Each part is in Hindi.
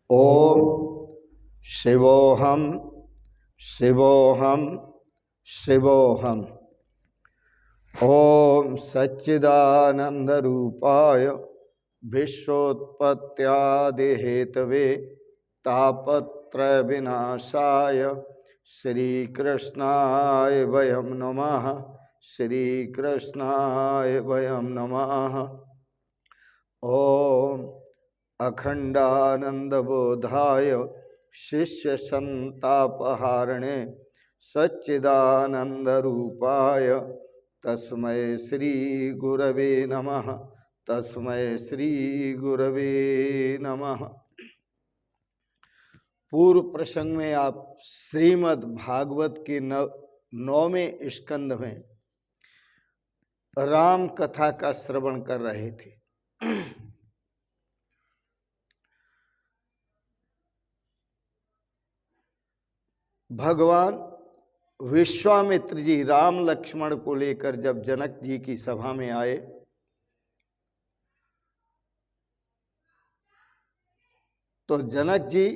ओम शिवोहम शिवोहम शिवोहम। ओम सच्चिदानंद रूपाय विश्वोत्पत्त्यादि हेतवे तापत्रय विनाशाय श्री कृष्णाय वयं नमः। श्री कृष्णाय वयं नमः। ओम अखंडानंद बोधाय शिष्य संतापहारणे सच्चिदानंद रूपाय तस्मै श्री गुरवे नमः। तस्मै श्री गुरवे नमः। पूर्व प्रसंग में आप श्रीमद् भागवत के 9वें स्कंद में राम कथा का श्रवण कर रहे थे। भगवान विश्वामित्र जी राम लक्ष्मण को लेकर जब जनक जी की सभा में आए तो जनक जी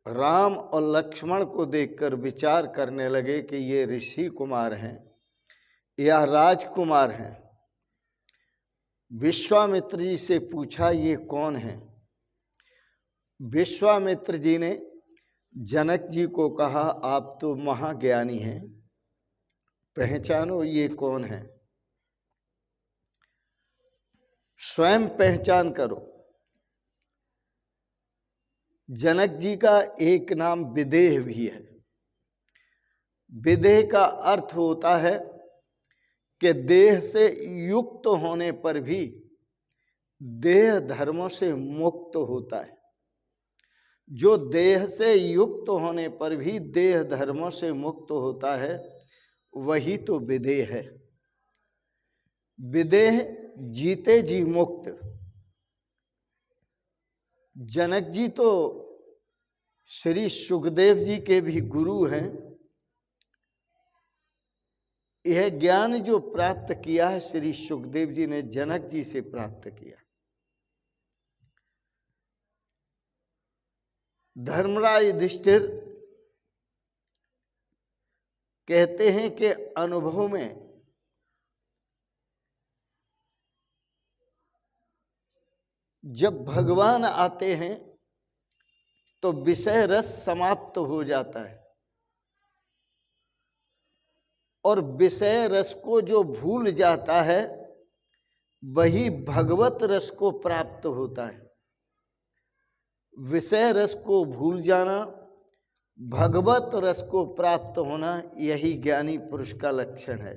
राम और लक्ष्मण को देखकर विचार करने लगे कि ये ऋषि कुमार हैं या राजकुमार हैं। विश्वामित्र जी से पूछा ये कौन है। विश्वामित्र जी ने जनक जी को कहा आप तो महाज्ञानी हैं, पहचानो ये कौन है, स्वयं पहचान करो। जनक जी का एक नाम विदेह भी है। विदेह का अर्थ होता है कि देह से युक्त होने पर भी देह धर्मों से मुक्त होता है। जो देह से युक्त होने पर भी देह धर्मों से मुक्त होता है वही तो विदेह है। विदेह जीते जी मुक्त। जनक जी तो श्री सुखदेव जी के भी गुरु हैं। यह ज्ञान जो प्राप्त किया है श्री सुखदेव जी ने जनक जी से प्राप्त किया। धर्मराज युधिष्ठिर कहते हैं कि अनुभव में जब भगवान आते हैं तो विषय रस समाप्त हो जाता है और विषय रस को जो भूल जाता है वही भगवत रस को प्राप्त होता है। विषय रस को भूल जाना, भगवत रस को प्राप्त होना, यही ज्ञानी पुरुष का लक्षण है।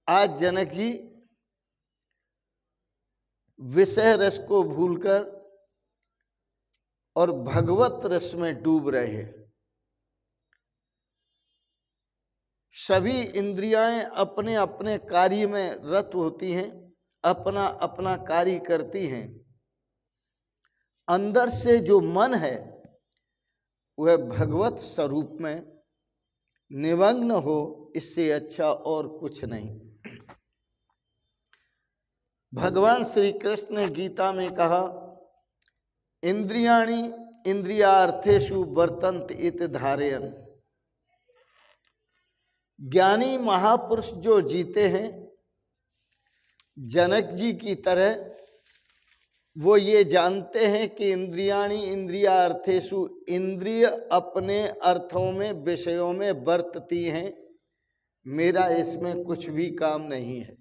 आज जनक जी विषय रस को भूलकर और भगवत रस में डूब रहे हैं। सभी इंद्रियाएं अपने अपने कार्य में रत होती हैं, अपना अपना कार्य करती हैं। अंदर से जो मन है वह भगवत स्वरूप में निमग्न हो, इससे अच्छा और कुछ नहीं। भगवान श्री कृष्ण ने गीता में कहा इंद्रियाणि इंद्रियार्थेषु वर्तन्ते इति धारयन्। ज्ञानी महापुरुष जो जीते हैं जनक जी की तरह, वो ये जानते हैं कि इंद्रियाणि इंद्रियार्थेषु, इंद्रिय अपने अर्थों में विषयों में वर्तती हैं, मेरा इसमें कुछ भी काम नहीं है।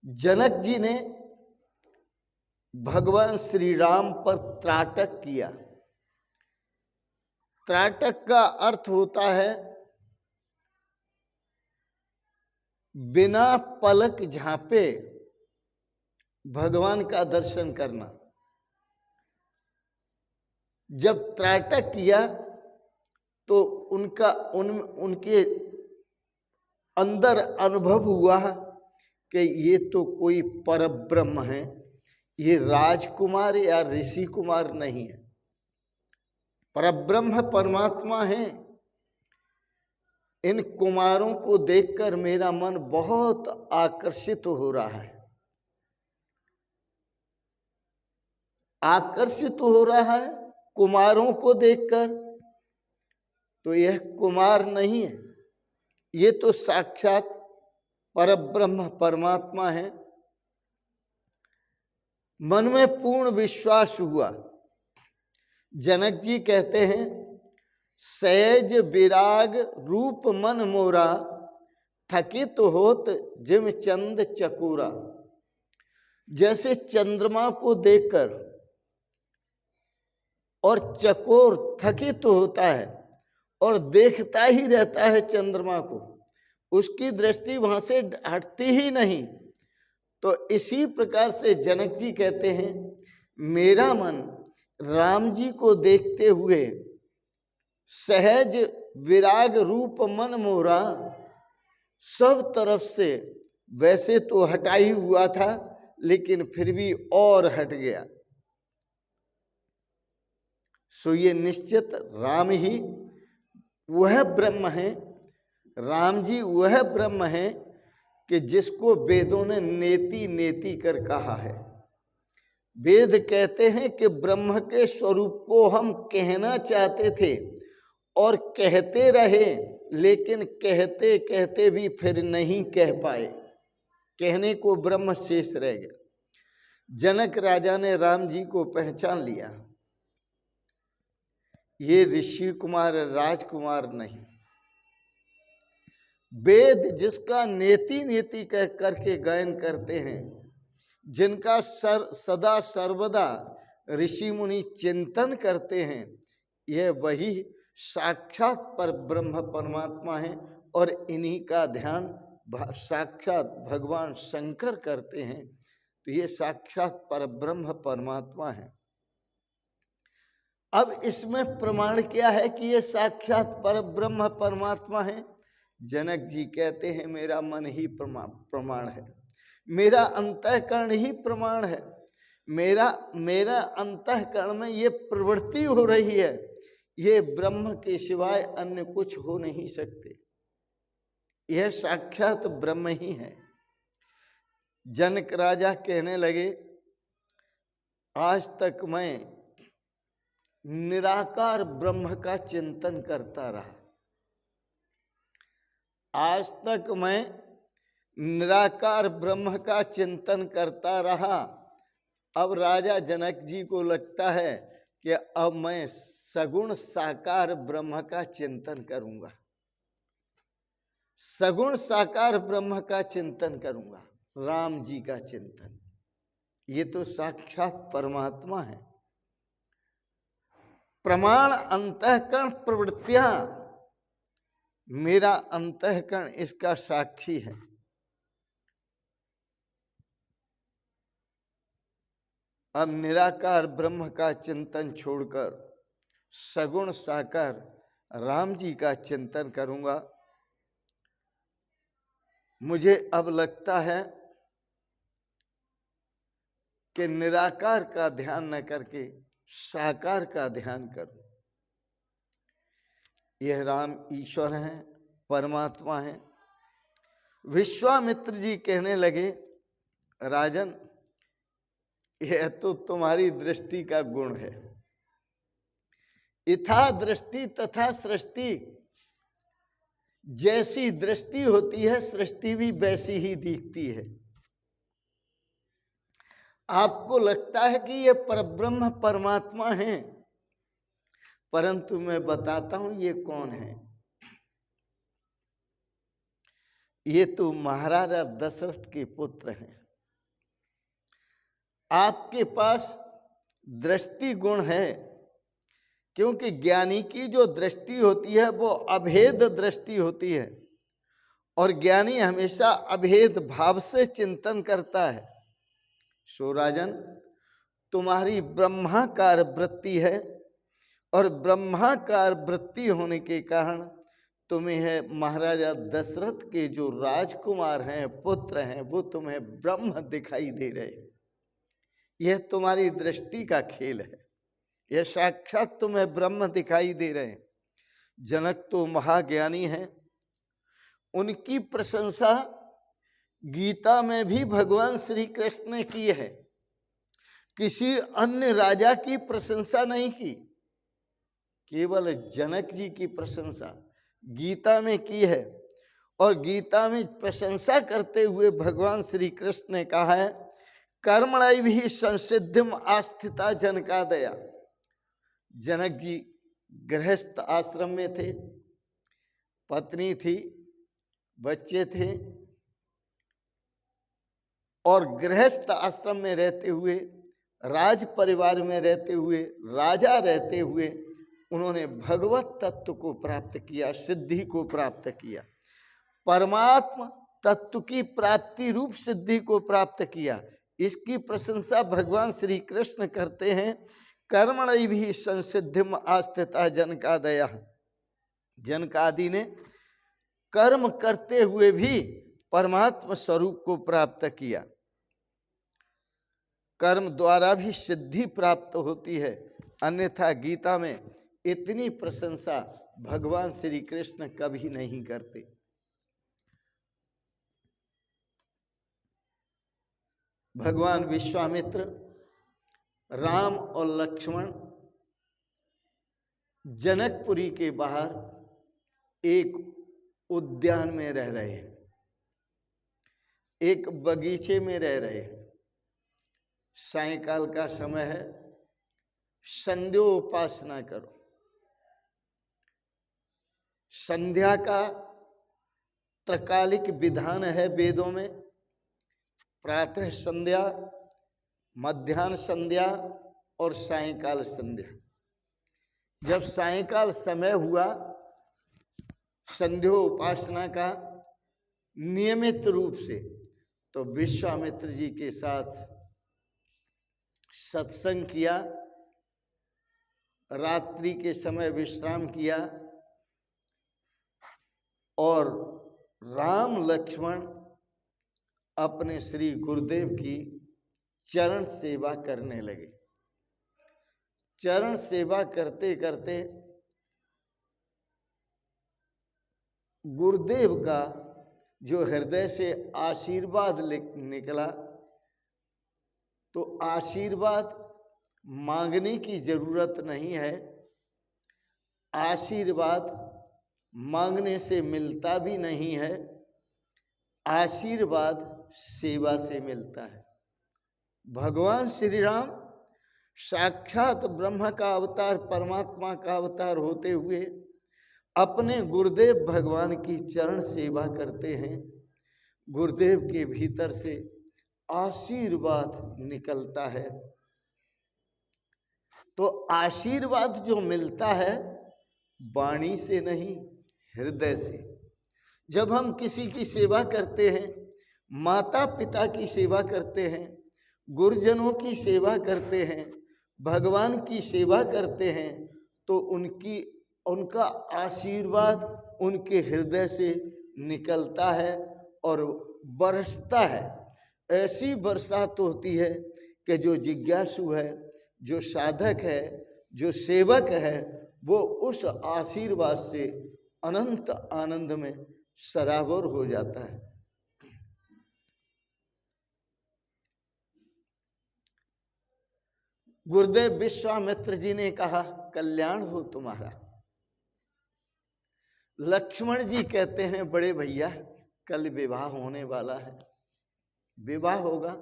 जनक जी ने भगवान श्री राम पर त्राटक किया। त्राटक का अर्थ होता है बिना पलक झांपे भगवान का दर्शन करना। जब त्राटक किया तो उनके अंदर अनुभव हुआ कि ये तो कोई परब्रह्म है, ये राजकुमार या ऋषि कुमार नहीं है, परब्रह्म परमात्मा है। इन कुमारों को देखकर मेरा मन बहुत आकर्षित हो रहा है। आकर्षित हो रहा है कुमारों को देखकर, तो यह कुमार नहीं है, ये तो साक्षात परब्रह्म परमात्मा है। मन में पूर्ण विश्वास हुआ। जनक जी कहते हैं, सहज विराग रूप मन मोरा, थकित होत जिम चंद चकोरा। जैसे चंद्रमा को देखकर और चकोर थकित होता है और देखता ही रहता है चंद्रमा को, उसकी दृष्टि वहां से हटती ही नहीं, तो इसी प्रकार से जनक जी कहते हैं, मेरा मन राम जी को देखते हुए सहज विराग रूप मन मोरा, सब तरफ से वैसे तो हटा ही हुआ था, लेकिन फिर भी और हट गया। सो ये निश्चित राम ही वह ब्रह्म है, राम जी वह ब्रह्म है कि जिसको वेदों ने नेति नेति कर कहा है। वेद कहते हैं कि ब्रह्म के स्वरूप को हम कहना चाहते थे और कहते रहे, लेकिन कहते कहते भी फिर नहीं कह पाए, कहने को ब्रह्म शेष रह गया। जनक राजा ने राम जी को पहचान लिया, ये ऋषि कुमार राजकुमार नहीं। वेद जिसका नेति नेति कह करके गायन करते हैं, जिनका सदा सर्वदा ऋषि मुनि चिंतन करते हैं, यह वही साक्षात पर ब्रह्म परमात्मा है। और इन्हीं का ध्यान साक्षात भगवान शंकर करते हैं, तो ये साक्षात पर ब्रह्म परमात्मा है। अब इसमें प्रमाण क्या है कि ये साक्षात पर ब्रह्म परमात्मा है? जनक जी कहते हैं, मेरा मन ही प्रमाण है, मेरा अंतःकरण ही प्रमाण है। मेरा अंतःकरण में ये प्रवृत्ति हो रही है, ये ब्रह्म के सिवाय अन्य कुछ हो नहीं सकते, यह साक्षात ब्रह्म ही है। जनक राजा कहने लगे, आज तक मैं निराकार ब्रह्म का चिंतन करता रहा, आज तक मैं निराकार ब्रह्म का चिंतन करता रहा। अब राजा जनक जी को लगता है कि अब मैं सगुण साकार ब्रह्म का चिंतन करूंगा, सगुण साकार ब्रह्म का चिंतन करूंगा, राम जी का चिंतन। ये तो साक्षात परमात्मा है। प्रमाण अंतःकरण प्रवृत्तियां, मेरा अंतःकरण इसका साक्षी है। अब निराकार ब्रह्म का चिंतन छोड़कर सगुण साकार राम जी का चिंतन करूंगा। मुझे अब लगता है कि निराकार का ध्यान न करके साकार का ध्यान करूं। यह राम ईश्वर हैं, परमात्मा हैं। विश्वामित्र जी कहने लगे, राजन, यह तो तुम्हारी दृष्टि का गुण है। इथा दृष्टि तथा सृष्टि, जैसी दृष्टि होती है सृष्टि भी वैसी ही दिखती है। आपको लगता है कि ये परब्रह्म परमात्मा है, परंतु मैं बताता हूं ये कौन है। ये तो महाराजा दशरथ के पुत्र हैं। आपके पास दृष्टि गुण है, क्योंकि ज्ञानी की जो दृष्टि होती है वो अभेद दृष्टि होती है, और ज्ञानी हमेशा अभेद भाव से चिंतन करता है। सो राजन, तुम्हारी ब्रह्माकार वृत्ति है, और ब्रह्माकार वृत्ति होने के कारण तुम्हें महाराजा दशरथ के जो राजकुमार हैं, पुत्र हैं, वो तुम्हें ब्रह्म दिखाई दे रहे। यह तुम्हारी दृष्टि का खेल है, यह साक्षात तुम्हें ब्रह्म दिखाई दे रहे हैं। जनक तो महाज्ञानी हैं, उनकी प्रशंसा गीता में भी भगवान श्री कृष्ण ने की है, किसी अन्य राजा की प्रशंसा नहीं की, केवल जनक जी की प्रशंसा गीता में की है। और गीता में प्रशंसा करते हुए भगवान श्री कृष्ण ने कहा है, कर्मणि भी संसिद्धिम आस्थिता जनकादया। जनक जी गृहस्थ आश्रम में थे, पत्नी थी, बच्चे थे, और गृहस्थ आश्रम में रहते हुए, राज परिवार में रहते हुए, राजा रहते हुए उन्होंने भगवत तत्व को प्राप्त किया, सिद्धि को प्राप्त किया, परमात्मा तत्व की प्राप्ति रूप सिद्धि को प्राप्त किया। इसकी प्रशंसा भगवान श्री कृष्ण करते हैं। कर्मणि भी संसिद्धिम आस्थिता जनकादया। जनकादि ने कर्म करते हुए भी परमात्मा स्वरूप को प्राप्त किया। कर्म द्वारा भी सिद्धि प्राप्त होती है, अन्यथा गीता में इतनी प्रशंसा भगवान श्री कृष्ण कभी नहीं करते। भगवान विश्वामित्र, राम और लक्ष्मण जनकपुरी के बाहर एक उद्यान में रह रहे हैं, एक बगीचे में रह रहे हैं। सायंकाल का समय है, संध्योपासना करो। संध्या का त्रकालिक विधान है वेदों में, प्रातः संध्या, मध्याह्न संध्या और सायंकाल संध्या। जब सायंकाल समय हुआ संध्योपासना का नियमित रूप से, तो विश्वामित्र जी के साथ सत्संग किया, रात्रि के समय विश्राम किया, और राम लक्ष्मण अपने श्री गुरुदेव की चरण सेवा करने लगे। चरण सेवा करते करते गुरुदेव का जो हृदय से आशीर्वाद निकला, तो आशीर्वाद मांगने की जरूरत नहीं है, आशीर्वाद मांगने से मिलता भी नहीं है, आशीर्वाद सेवा से मिलता है। भगवान श्री राम साक्षात ब्रह्म का अवतार, परमात्मा का अवतार होते हुए अपने गुरुदेव भगवान की चरण सेवा करते हैं। गुरुदेव के भीतर से आशीर्वाद निकलता है। तो आशीर्वाद जो मिलता है वाणी से नहीं, हृदय से। जब हम किसी की सेवा करते हैं, माता पिता की सेवा करते हैं, गुरुजनों की सेवा करते हैं, भगवान की सेवा करते हैं, तो उनका आशीर्वाद उनके हृदय से निकलता है और बरसता है। ऐसी बरसात होती है कि जो जिज्ञासु है, जो साधक है, जो सेवक है, वो उस आशीर्वाद से अनंत आनंद में सराबोर हो जाता है। गुरुदेव विश्वामित्र जी ने कहा, कल्याण हो तुम्हारा। लक्ष्मण जी कहते हैं, बड़े भैया कल विवाह होने वाला है, विवाह होगा,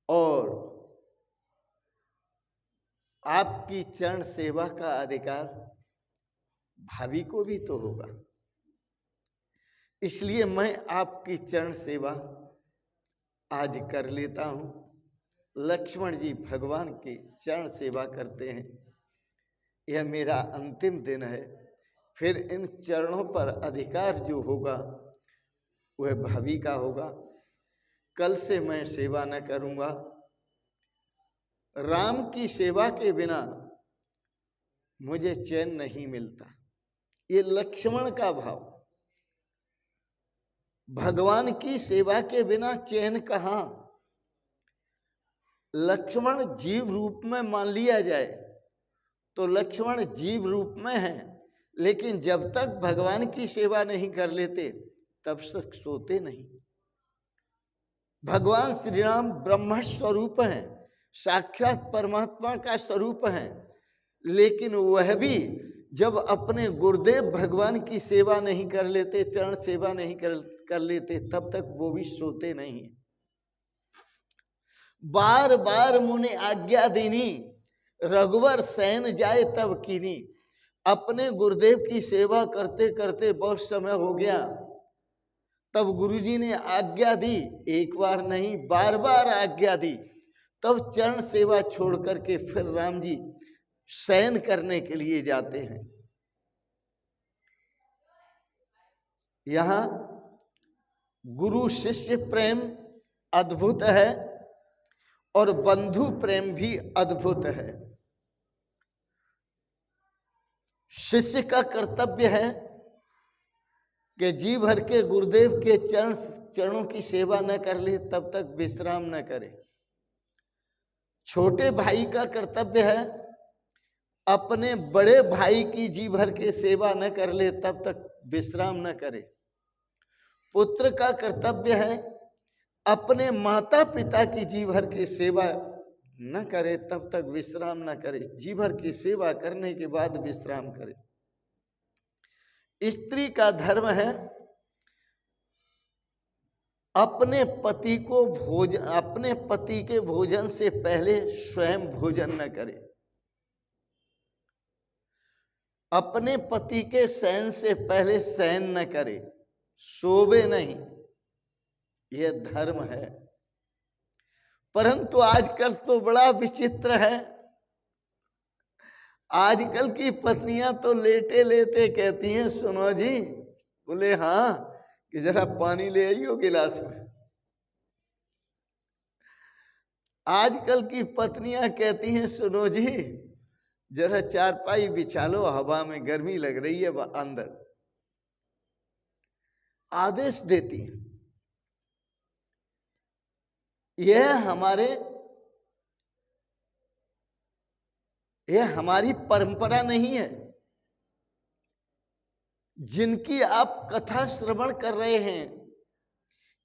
और आपकी चरण सेवा का अधिकार भाभी को भी तो होगा, इसलिए मैं आपकी चरण सेवा आज कर लेता हूं। लक्ष्मण जी भगवान की चरण सेवा करते हैं। यह मेरा अंतिम दिन है, फिर इन चरणों पर अधिकार जो होगा वह भाभी का होगा। कल से मैं सेवा न करूंगा। राम की सेवा के बिना मुझे चैन नहीं मिलता। ये लक्ष्मण का भाव। भगवान की सेवा के बिना चैन कहाँ। लक्ष्मण जीव रूप में मान लिया जाए तो लक्ष्मण जीव रूप में है, लेकिन जब तक भगवान की सेवा नहीं कर लेते तब तक सोते नहीं। भगवान श्री राम ब्रह्म स्वरूप हैं, साक्षात परमात्मा का स्वरूप हैं, लेकिन वह भी जब अपने गुरुदेव भगवान की सेवा नहीं कर लेते, चरण सेवा नहीं कर लेते, तब तक वो भी सोते नहीं। बार बार मुने आज्ञा देनी, रघुवर सैन जाए तब कीनी। अपने गुरुदेव की सेवा करते करते बहुत समय हो गया, तब गुरुजी ने आज्ञा दी, एक बार नहीं बार बार आज्ञा दी, तब चरण सेवा छोड़ करके फिर राम जी शयन करने के लिए जाते हैं। यहां गुरु शिष्य प्रेम अद्भुत है और बंधु प्रेम भी अद्भुत है। शिष्य का कर्तव्य है कि जी भर के गुरुदेव के चरणों की सेवा न कर ले तब तक विश्राम न करे। छोटे भाई का कर्तव्य है अपने बड़े भाई की जी भर के सेवा न कर ले तब तक विश्राम न करे। पुत्र का कर्तव्य है अपने माता पिता की जी भर की सेवा न करे तब तक विश्राम न करे, जी भर की सेवा करने के बाद विश्राम करे। स्त्री का धर्म है अपने पति को अपने पति के भोजन से पहले स्वयं भोजन न करे, अपने पति के शयन से पहले शयन न करे, सोवे नहीं, यह धर्म है। परंतु आजकल तो बड़ा विचित्र है, आजकल की पत्नियां तो लेटे लेटे कहती हैं, सुनो जी, बोले हाँ, कि जरा पानी ले आइयो गिलास में। आजकल की पत्नियां कहती हैं, सुनो जी, जरा चारपाई बिछा लो, हवा में गर्मी लग रही है अंदर, आदेश देती हैं। यह हमारी परंपरा नहीं है। जिनकी आप कथा श्रवण कर रहे हैं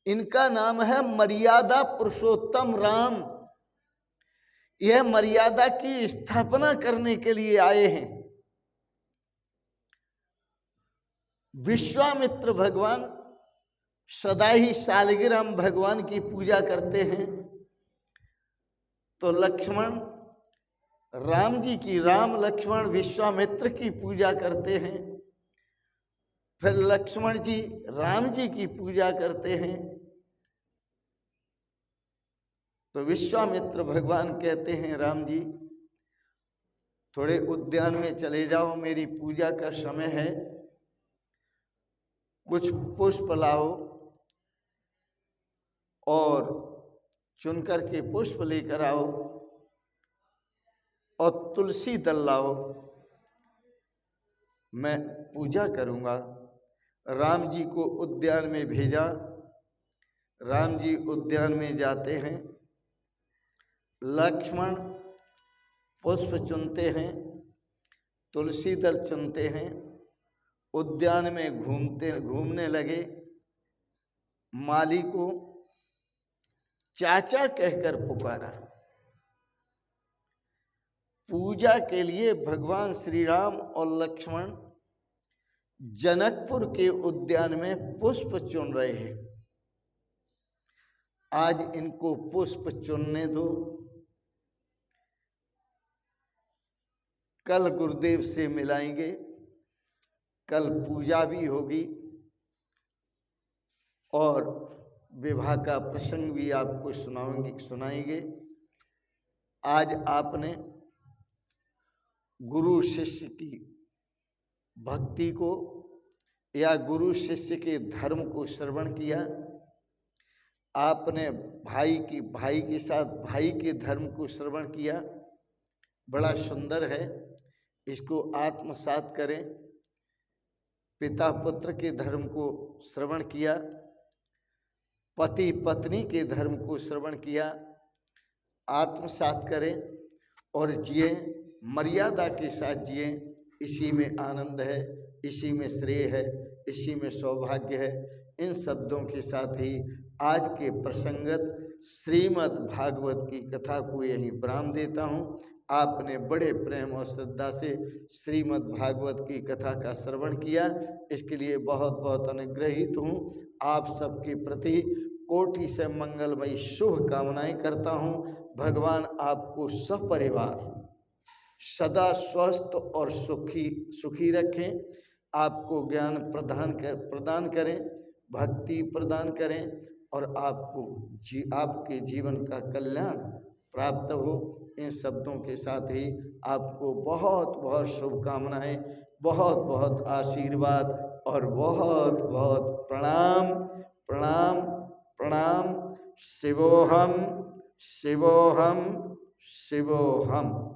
इनका नाम है मर्यादा पुरुषोत्तम राम। यह मर्यादा की स्थापना करने के लिए आए हैं। विश्वामित्र भगवान सदा ही शालिग्राम भगवान की पूजा करते हैं, तो लक्ष्मण राम जी की, राम लक्ष्मण विश्वामित्र की पूजा करते हैं, फिर लक्ष्मण जी राम जी की पूजा करते हैं। तो विश्वामित्र भगवान कहते हैं, राम जी थोड़े उद्यान में चले जाओ, मेरी पूजा का समय है, कुछ पुष्प लाओ और चुनकर के पुष्प लेकर आओ और तुलसी दल लाओ, मैं पूजा करूंगा। राम जी को उद्यान में भेजा। राम जी उद्यान में जाते हैं, लक्ष्मण पुष्प चुनते हैं, तुलसी दल चुनते हैं, उद्यान में घूमने लगे। माली को चाचा कहकर पुकारा। पूजा के लिए भगवान श्री राम और लक्ष्मण जनकपुर के उद्यान में पुष्प चुन रहे हैं। आज इनको पुष्प चुनने दो, कल गुरुदेव से मिलाएंगे, कल पूजा भी होगी और विवाह का प्रसंग भी आपको सुनाएंगे। आज आपने गुरु शिष्य की भक्ति को या गुरु शिष्य के धर्म को श्रवण किया। आपने भाई के साथ भाई के धर्म को श्रवण किया, बड़ा सुंदर है, इसको आत्मसात करें। पिता पुत्र के धर्म को श्रवण किया, पति पत्नी के धर्म को श्रवण किया, आत्मसात करें और जिए। मर्यादा के साथ जिए, इसी में आनंद है, इसी में श्रेय है, इसी में सौभाग्य है। इन शब्दों के साथ ही आज के प्रसंगत श्रीमद् भागवत की कथा को यहीं विराम देता हूँ। आपने बड़े प्रेम और श्रद्धा से श्रीमद् भागवत की कथा का श्रवण किया, इसके लिए बहुत बहुत अनुग्रहित हूँ। आप सबके प्रति कोटि से मंगलमयी शुभ कामनाएं करता हूँ। भगवान आपको सपरिवार सदा स्वस्थ और सुखी रखें, आपको ज्ञान प्रदान करें, भक्ति प्रदान करें और आपके जीवन का कल्याण प्राप्त हो। इन शब्दों के साथ ही आपको बहुत बहुत शुभकामनाएं, बहुत बहुत आशीर्वाद और बहुत बहुत प्रणाम प्रणाम प्रणाम। शिवोहम शिवोहम शिवोहम।